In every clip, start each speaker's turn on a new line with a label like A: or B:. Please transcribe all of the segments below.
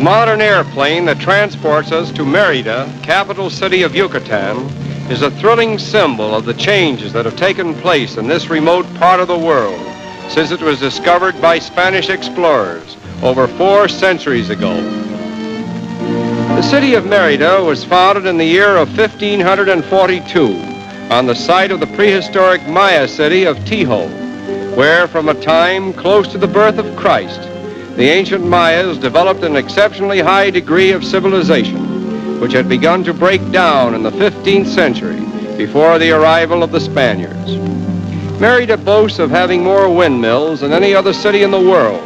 A: modern airplane that transports us to Merida, capital city of Yucatan, is a thrilling symbol of the changes that have taken place in this remote part of the world since it was discovered by Spanish explorers over 4 centuries ago. The city of Merida was founded in the year of 1542 on the site of the prehistoric Maya city of Tijo, where from a time close to the birth of Christ, the ancient Mayas developed an exceptionally high degree of civilization, which had begun to break down in the 15th century before the arrival of the Spaniards. Merida boasts of having more windmills than any other city in the world.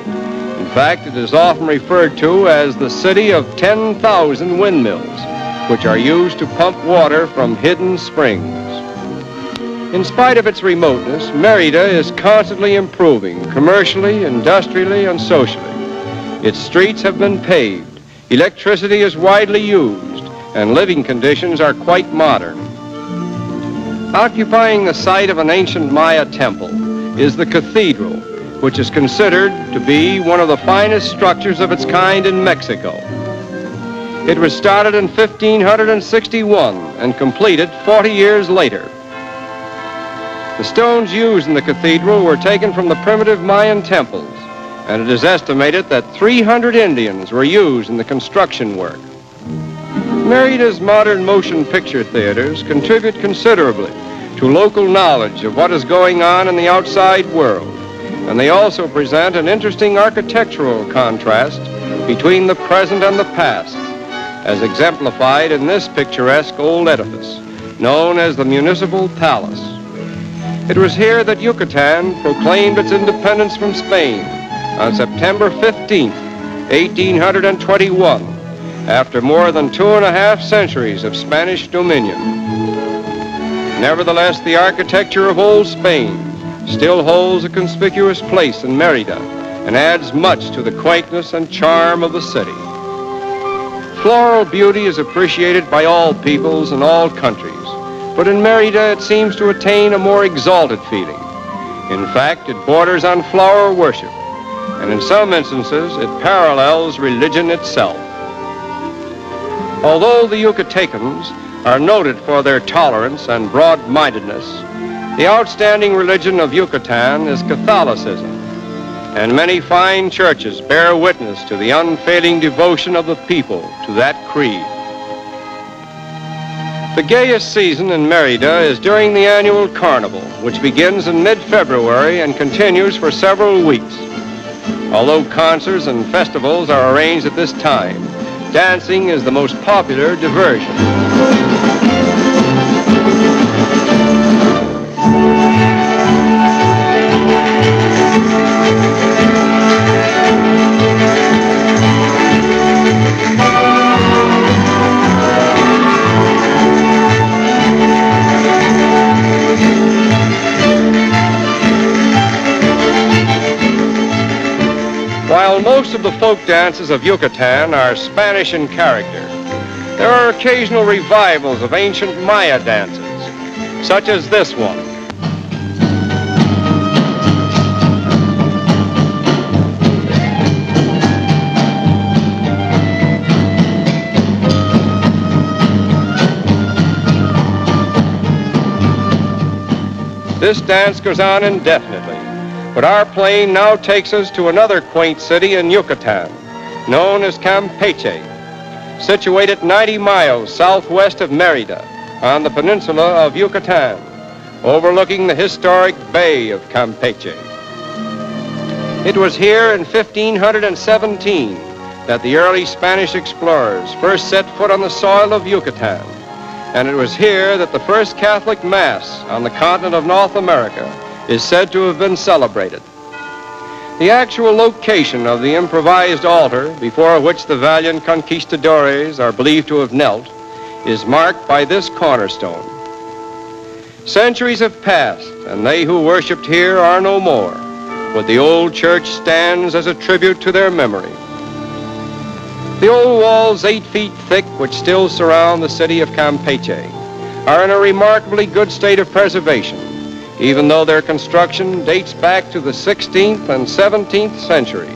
A: In fact, it is often referred to as the city of 10,000 windmills, which are used to pump water from hidden springs. In spite of its remoteness, Merida is constantly improving commercially, industrially, and socially. Its streets have been paved, electricity is widely used, and living conditions are quite modern. Occupying the site of an ancient Maya temple is the cathedral, which is considered to be one of the finest structures of its kind in Mexico. It was started in 1561 and completed 40 years later. The stones used in the cathedral were taken from the primitive Mayan temples, and it is estimated that 300 Indians were used in the construction work. Merida's modern motion picture theaters contribute considerably to local knowledge of what is going on in the outside world, and they also present an interesting architectural contrast between the present and the past, as exemplified in this picturesque old edifice, known as the Municipal Palace. It was here that Yucatan proclaimed its independence from Spain on September 15, 1821, after more than 2.5 centuries of Spanish dominion. Nevertheless, the architecture of old Spain still holds a conspicuous place in Merida and adds much to the quaintness and charm of the city. Floral beauty is appreciated by all peoples and all countries, but in Merida it seems to attain a more exalted feeling. In fact, it borders on flower worship, and in some instances it parallels religion itself. Although the Yucatecans are noted for their tolerance and broad-mindedness, the outstanding religion of Yucatan is Catholicism, and many fine churches bear witness to the unfailing devotion of the people to that creed. The gayest season in Merida is during the annual carnival, which begins in mid-February and continues for several weeks. Although concerts and festivals are arranged at this time, dancing is the most popular diversion. While most of the folk dances of Yucatan are Spanish in character, there are occasional revivals of ancient Maya dances, such as this one. This dance goes on indefinitely, but our plane now takes us to another quaint city in Yucatan, known as Campeche, situated 90 miles southwest of Merida on the peninsula of Yucatan, overlooking the historic Bay of Campeche. It was here in 1517 that the early Spanish explorers first set foot on the soil of Yucatan, and it was here that the first Catholic Mass on the continent of North America is said to have been celebrated. The actual location of the improvised altar before which the valiant conquistadores are believed to have knelt is marked by this cornerstone. Centuries have passed, and they who worshipped here are no more, but the old church stands as a tribute to their memory. The old walls 8 feet thick which still surround the city of Campeche are in a remarkably good state of preservation, even though their construction dates back to the 16th and 17th centuries.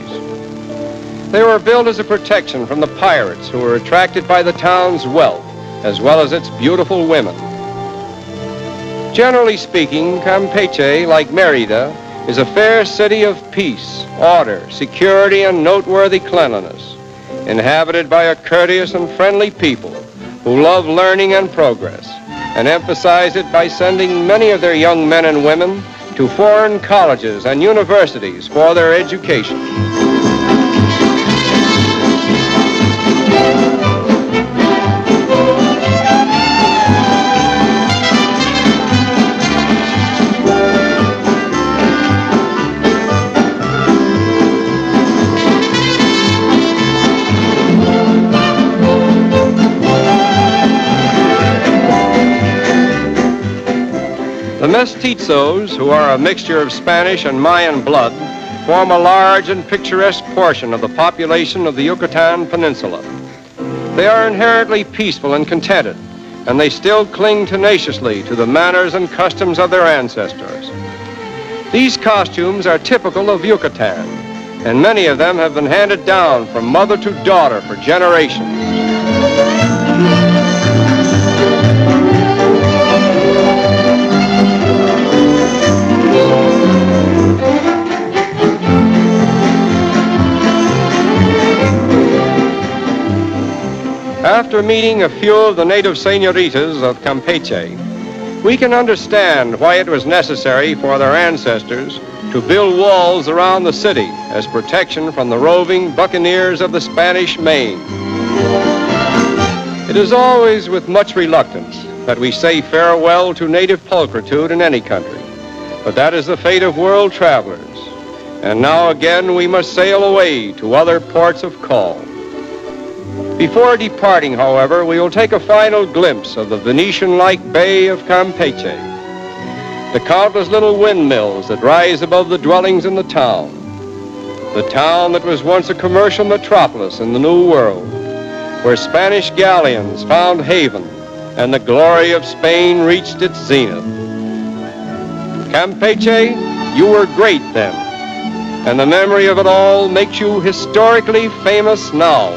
A: They were built as a protection from the pirates who were attracted by the town's wealth, as well as its beautiful women. Generally speaking, Campeche, like Merida, is a fair city of peace, order, security, and noteworthy cleanliness, inhabited by a courteous and friendly people who love learning and progress, and emphasize it by sending many of their young men and women to foreign colleges and universities for their education. The mestizos, who are a mixture of Spanish and Mayan blood, form a large and picturesque portion of the population of the Yucatan Peninsula. They are inherently peaceful and contented, and they still cling tenaciously to the manners and customs of their ancestors. These costumes are typical of Yucatan, and many of them have been handed down from mother to daughter for generations. After meeting a few of the native señoritas of Campeche, we can understand why it was necessary for their ancestors to build walls around the city as protection from the roving buccaneers of the Spanish Main. It is always with much reluctance that we say farewell to native pulchritude in any country, but that is the fate of world travelers. And now again we must sail away to other ports of call. Before departing, however, we will take a final glimpse of the Venetian-like Bay of Campeche, the countless little windmills that rise above the dwellings in the town that was once a commercial metropolis in the New World, where Spanish galleons found haven and the glory of Spain reached its zenith. Campeche, you were great then, and the memory of it all makes you historically famous now.